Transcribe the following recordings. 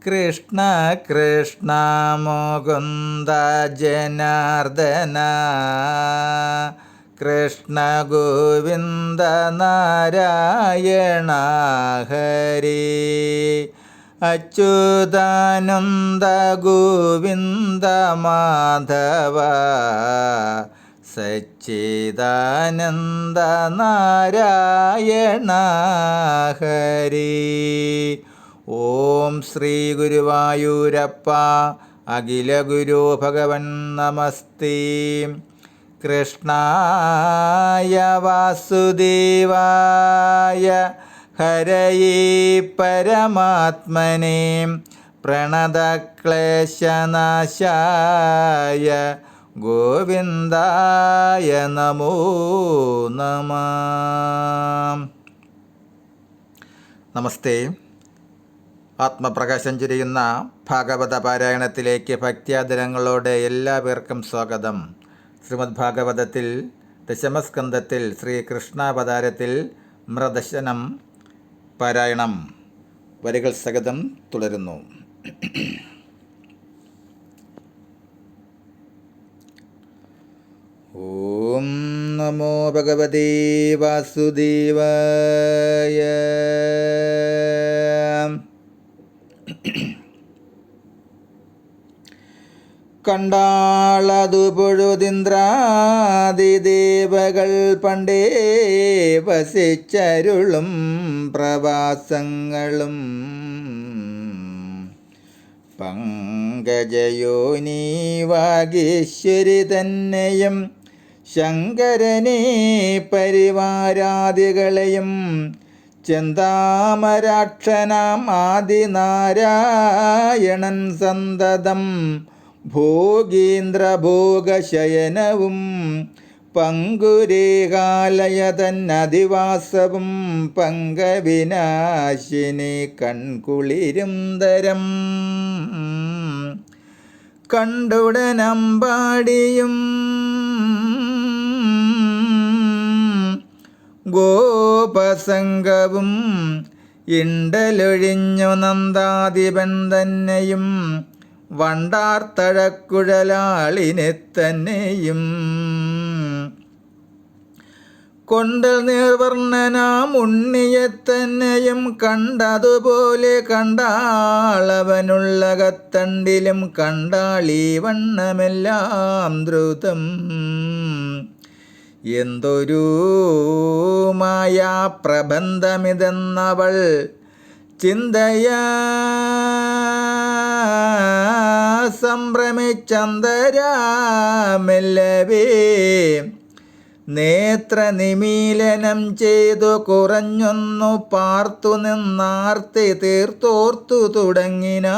കൃഷ്ണ കൃഷ്ണ മുകുന്ദ ജനാർദ്ദന കൃഷ്ണ ഗോവിന്ദ നാരായണ ഹരി അച്യുതാനന്ദ ഗോവിന്ദ മാധവ സച്ചിദാനന്ദ നാരായണ ഹരി. ഓം ശ്രീ ഗുരുവായൂരപ്പ അഖില ഗുരു ഭഗവൻ നമസ്തേ. കൃഷ്ണായ വാസുദേവായ ഹരയേ പരമാത്മനേ പ്രണതക്ലേശനാശായ ഗോവിന്ദായ നമോ നമഃ. നമസ്തേ. ആത്മപ്രകാശം ചൊരിയുന്ന ഭാഗവത പാരായണത്തിലേക്ക് ഭക്ത്യാദരങ്ങളോടെ എല്ലാവർക്കും സ്വാഗതം. ശ്രീമദ് ഭാഗവതത്തിൽ ദശമസ്കന്ധത്തിൽ ശ്രീകൃഷ്ണാവതാരത്തിൽ മൃദശനം പാരായണം വരികൾ സഹിതം തുടരുന്നു. ഓം നമോ ഭഗവതേ വാസുദേവായ. കണ്ടാളതു പൊഴുതിന്ദ്രാദിദേവകൾ പണ്ടേ വസിച്ചരുളും പ്രവാസങ്ങളും പങ്കജയോനി വാഗീശ്വരി തന്നെയും ശങ്കരനെ പരിവാരാദികളെയും ചെന്താമരാക്ഷനാം ആദിനാരായണൻ സന്തതം ഭോഗീന്ദ്രഭോഗശയനവും പങ്കുരേകാലയതന്നധിവാസവും പങ്കവിനാശിനി കൺകുളിരും തരം കണ്ടുടനമ്പാടിയും ഗോപസംഗവും ഇണ്ടലൊഴിഞ്ഞു നന്ദാധിപൻ തന്നെയും വണ്ടാർത്തഴക്കുഴലാളിനെ തന്നെയും കൊണ്ടൽ നീർവർണ്ണനാം ഉണ്ണിയെ തന്നെയും കണ്ടതുപോലെ കണ്ടാളവനുള്ള കത്തണ്ടിലും കണ്ടാളീ വണ്ണമെല്ലാം ദ്രുതം. എന്തൊരു മായാ പ്രബന്ധമിതെന്നവൾ ചിന്തയാ സംഭ്രമിച്ചന്തരാമെല്ലവേ നേത്രനിമീലനം ചെയ്തു കുറഞ്ഞൊന്നു പാർത്തു നിന്നാർത്തി തീർത്തോർത്തു തുടങ്ങിനാൾ.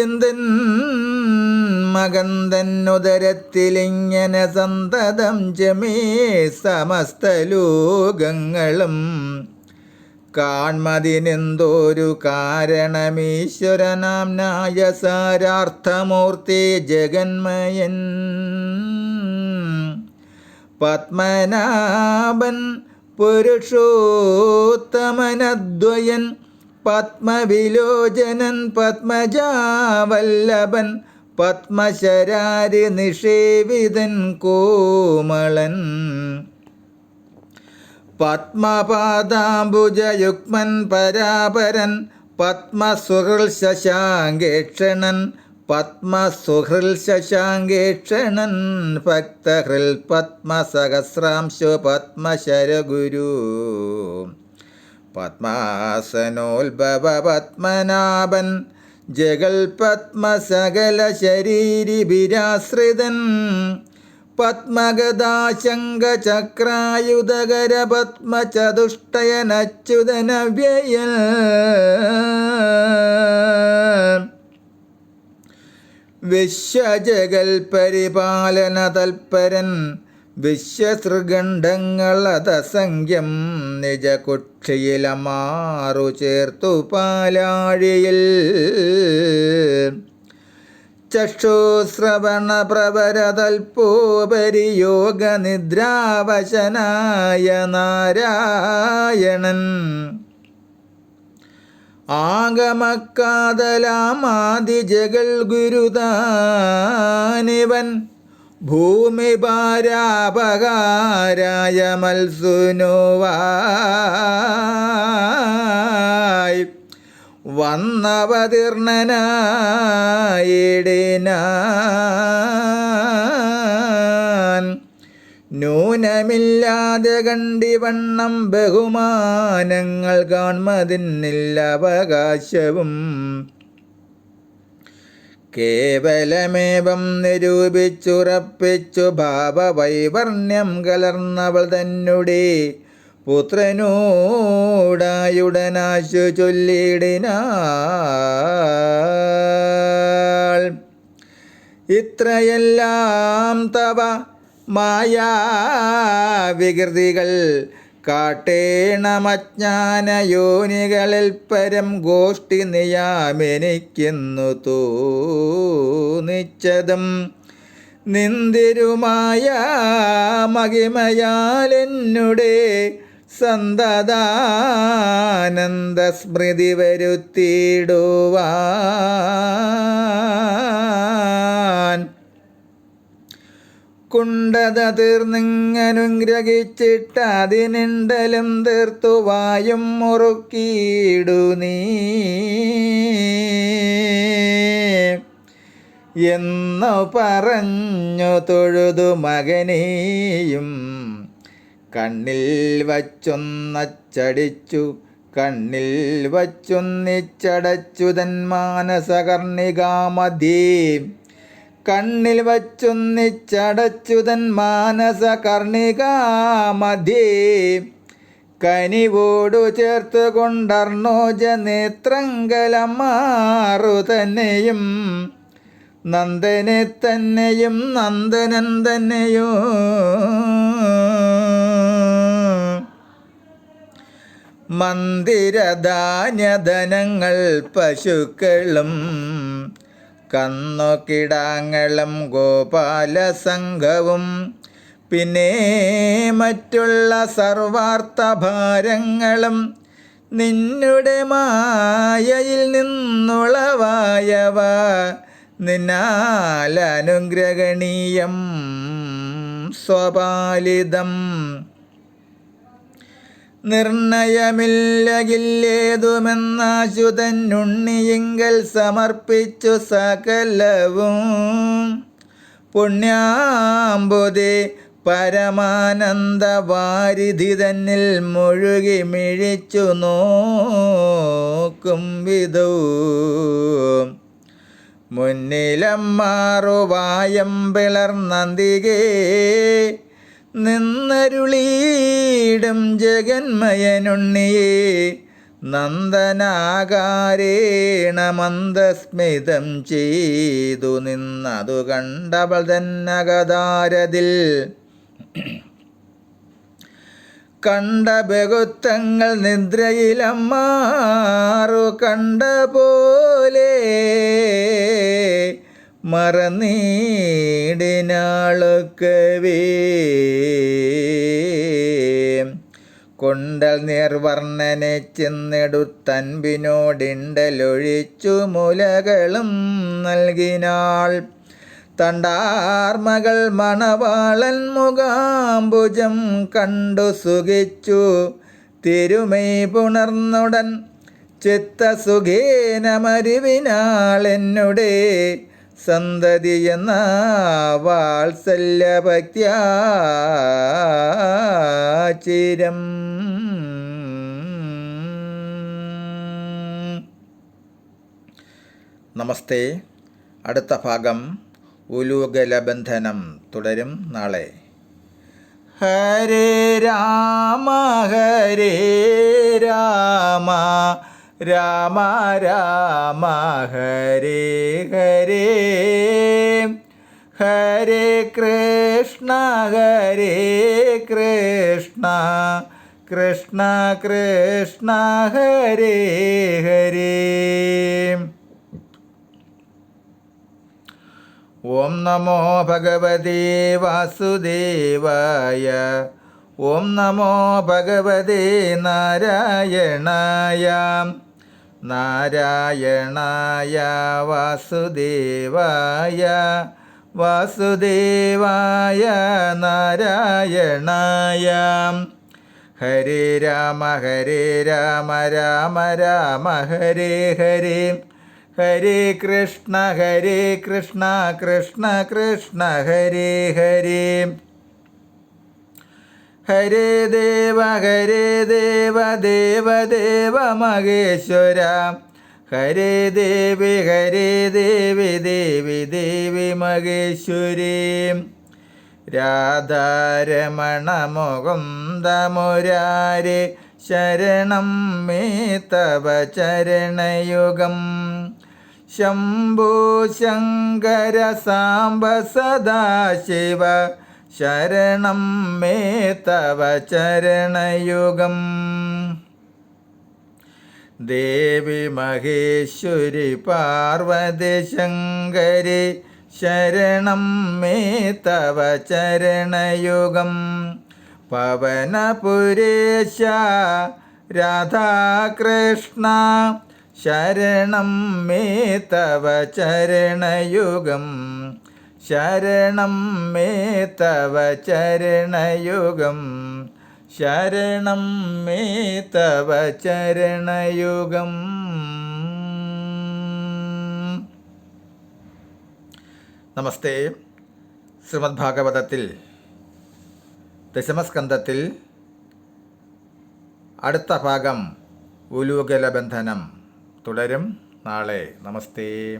എന്തെൻ മകൻ തന്നുദരത്തിലിങ്ങനെ സന്തതം ജമേ സമസ്ത ലോകങ്ങളും കാൺമതിനെന്തോരു കാരണമീശ്വരനാം നായസാരാർത്ഥമൂർത്തി ജഗന്മയൻ പത്മനാഭൻ പുരുഷോത്തമനദ്വയൻ പത്മവിലോചനൻ പത്മജാവല്ലഭൻ പത്മശരാരി നിഷേവിതൻ കോമളൻ പത്മപാദാംബുജയുഗ്മൻ പരാപരൻ പത്മസുഹൃൽ ശശാങ്കേക്ഷണൻ പത്മസുഹൃൽ ശശാങ്കേക്ഷണൻ ഭക്തഹൃൽ പത്മസഹസ്രാംശു പത്മശരഗുരു പത്മാസനോത്ഭവ പത്മനാഭൻ ജഗൽ പത്മസകല ശരീരിഭിരാശ്രിതൻ പത്മഗദാശങ്കചക്രായുധകര പത്മചതുഷ്ടയനച്യുതനവ്യയൻ വിശ്വജഗൽ പരിപാലന തൽപരൻ വിശ്വസൃഗണ്ഡങ്ങളതസംഖ്യം നിജകുക്ഷിയിലമാറു ചേർത്തു പാലാഴിയിൽ ചക്ഷുശ്രവണപ്രവരതൽപോപരി യോഗനിദ്രാവശനായ നാരായണൻ ആഗമക്കാതലാമാദിജകൾ ഗുരുതാനിവൻ ഭൂമിഭാരാപകാരായ മൽസുനുവായി വന്നവതീർണനായിടിനാൻ നൂനമില്ലാതെ കണ്ടിവണ്ണം ബഹുമാനങ്ങൾ കാൺമതിന്നില്ല അവകാശവും കേവലമേവം നിരൂപിച്ചുറപ്പിച്ചു ഭാവവൈവർണ്യം കലർന്നവൾ തന്നെ പുത്രനോടായുടനാശു ചൊല്ലിടിനാൾ ഇത്രയെല്ലാം തവ മായാവികൃതികൾ കാട്ടേണമജ്ഞാനയോനികളിൽ പരം ഗോഷ്ഠി നിയാമെനിക്കുന്നു തോന്നിച്ചതും നിന്തിരുമായ മഹിമയാലെന്നുടെ സന്തതാനന്ദസ്മൃതി വരുത്തിയിടുവാൻ കുണ്ടത തീർന്നിങ്ങനുഗ്രഹിച്ചിട്ട് അതിനിണ്ടലും തീർത്തു വായും മുറുക്കിയിടു നീ എന്നു പറഞ്ഞു തൊഴുതു മകനെയും കണ്ണിൽ വച്ചൊന്നച്ചടിച്ചു വച്ചൊന്നിച്ചടച്ചു തൻ മാനസകർണികാമധ്യേ കണ്ണിൽ വച്ചൊന്നിച്ചടച്ചു തൻ മാനസകർണികാമധ്യേ കനിവോടു ചേർത്ത് കൊണ്ടർണോജ നേത്രങ്കലമാറു തന്നെയും നന്ദനെ തന്നെയും നന്ദനൻ തന്നെയോ മന്ദിരധാന്യധനങ്ങൾ പശുക്കളും കന്നുകിടാങ്ങളും ഗോപാലസംഘവും പിന്നെ മറ്റുള്ള സർവാർത്ഥഭാരങ്ങളും നിന്നുടെ മായയിൽ നിന്നുളവായവ നിന്നാൽ അനുഗ്രഹണീയം സ്വപാലിതം നിർണയമില്ലകില്ലേതുമെന്നാശുതന്നുണ്ണിയിങ്കൽ സമർപ്പിച്ചു സകലവും പുണ്യാംബുദേ പരമാനന്ദ വാരിധി തന്നിൽ മുഴുകി മിഴിച്ചു നോക്കും വിധൗ മുന്നിലമ്മാറുവായം പിളർന്നന്തികേ നിന്നരുളീടും ജഗന്മയനുണ്ണിയേ നന്ദനാകാരേണ മന്ദസ്മിതം ചെയ്തു നിന്നതു കണ്ടവൾ തന്നകതാരതിൽ കണ്ട ബഹുത്വങ്ങൾ നിദ്രയിലമ്മാറു കണ്ട പോലെ മറന്നീടിനാളൊക്കവേ കൊണ്ടൽ നിർവർണ്ണനെ ചെന്നെടുത്തൻപിനോടിണ്ടലൊഴിച്ചു മുലകളും നൽകിനാൾ തണ്ടാർമകൾ മണവാളൻ മുഖാംബുജം കണ്ടു സുഖിച്ചു തിരുമൈ പുണർന്നുടൻ ചിത്തസുഖേന മരുവിനാളെന്നുടെ സന്തതി എന്ന വാത്സല്യഭക്ത്യാചിരം. നമസ്തേ. അടുത്ത ഭാഗം ഉലൂകലബന്ധനം തുടരും നാളെ. ഹരേ രാമ ഹരേ രാമ രാമ രാമ ഹരേ ഹരേ ഹരേ കൃഷ്ണ കൃഷ്ണ കൃഷ്ണ ഹരേ ഹരേ. ഓം നമോ ഭഗവതേ വാസുദേവായ. ഓം നമോ ഭഗവതേ നാരായണായ. നാരായണായ വാസുദേവായ. വാസുദേവായ നാരായണായ. ഹരേ രാമ രാമ രാമ ഹരേ ഹരേ. ഹരേ കൃഷ്ണ കൃഷ്ണ കൃഷ്ണ ഹരേ ഹരേ. ഹരേ ദേവ ദേവ ദേവ മഹേശ്വര. ഹരേ ദേവി ദേവി ദേവി മഹേശ്വരി. രാധാരമണ മുകുന്ദ മുരാരേ ശരണം മേ തവ ചരണയുഗം. ശംഭോ ശങ്കര സാംബ സദാശിവ ശരണം മേ തവ ചരണയുഗം. ദേവി മഹേശ്വരി പാർവതി ശങ്കരി ശരണം മേ തവ ചരണയുഗം. പവനപുരേശ രാധാകൃഷ്ണ ശരണം മേ തവ ചരണയുഗം. ശരണം മേ തവ ചരണയുഗം. ശരണം മേ തവ ചരണയുഗം. നമസ്തേ. ശ്രീമദ് ഭാഗവതത്തിൽ ദശമസ്കന്ധത്തിൽ അടുത്ത ഭാഗം ഉലൂകല ബന്ധനം തുടരും നാളെ. നമസ്തേ.